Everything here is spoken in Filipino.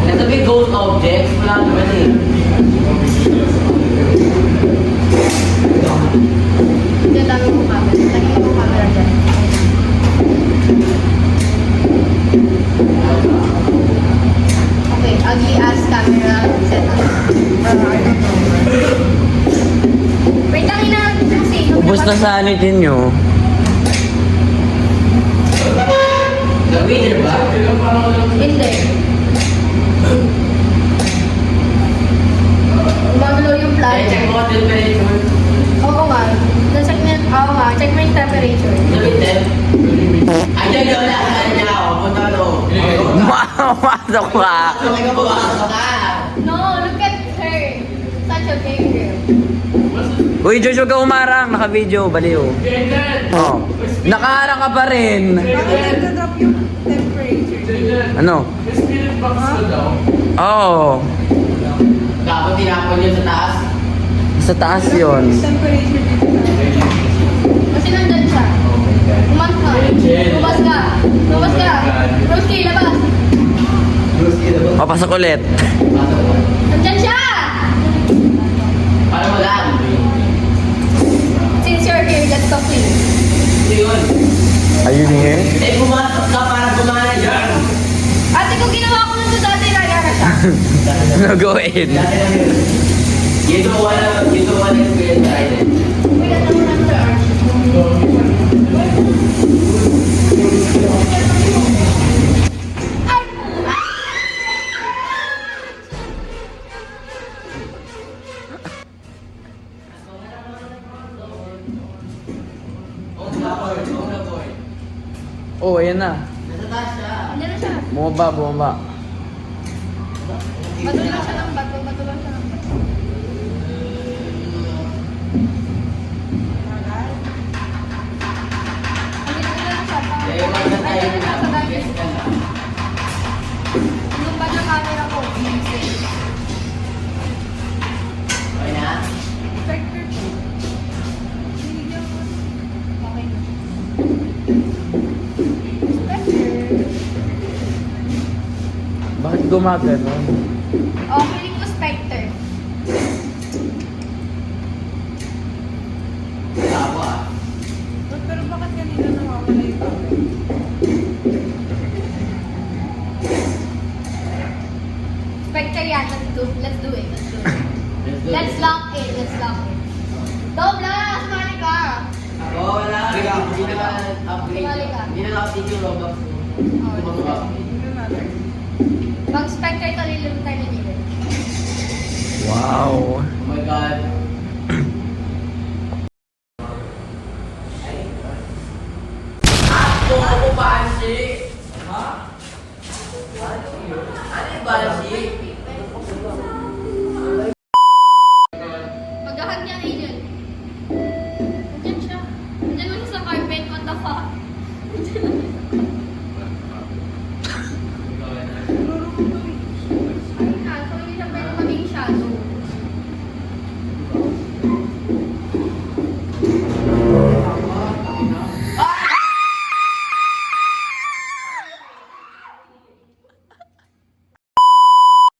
Ito may ghost objects. Wala naman eh. Hindi, dami mo camera. Lagi mo camera dyan. Okay, ugly ass camera setup. Wait lang, inaansin. Ubus na sanity nyo. Gawin ba? Hindi. Gumagalaw yung flag. Check mo ang temperature. Oo nga. Oo nga, check mo yung temperature. Gawin. Ay, dyan yun. Ano niya ako? Punta ka doon. Masok ka. Okay ka pumasok ka. No, look at her. Such a big girl. Uy, Jojo ka umarang. Naka-video. Baliw. Oh. Nakaharang ka pa rin. Nagda-drop yung temperature. Ano? Spirit box na daw. Oo. Dapat tinapon yun sa taas. Sa taas yun. Temperature dito sa Kasi nandun siya. Umas ka. Lumabas ka. Lumabas ka. Roski, labas. Papasok ulit. Pasok ko. Nandyan siya! Paano mo lang? Since you're here, let's talk to you. Ito yun. Ayun eh. Eh, pumasok ka para gumana yan. Ate, kung ginawa ko nito dati, nagaya ka siya. No, go in. You don't wanna experience the island. Wait, ano mo lang sa arch? Oh, ayan na. Nasa taas siya. Andyan na siya. Bumaba, bumaba. Bato lang siya ng bato. Bato lang siya ng bato. Andito na lang siya. Eh, wag na tayo Andyan na siya sa bagay. Yes, ka na. Yung bag ng camera ko. Okay na? Spectre ko. Okay na. Spectre. Bakit gumagano? Oh, feeling ko Spectre. Tabo ah. Pero bakit kanina nawawala yung tawag? Spectre yan. Let's do it. Let's do it. Let's lock in. Let's lock in. Dobla! Sumali ka! Ako, wala. Hindi na upgrade. Sumali ka. Hindi na update yung Roblox. Oh, Tingnan natin. pag Spectre ito, lilunod tayo ni Dylan. Wow. Oh my God. Ako, Banshee! Ha? Ano yung Banshee? Pagkahan niya, Angel. Nandiyan siya. Nandiyan lang siya sa carpet. What the fuck?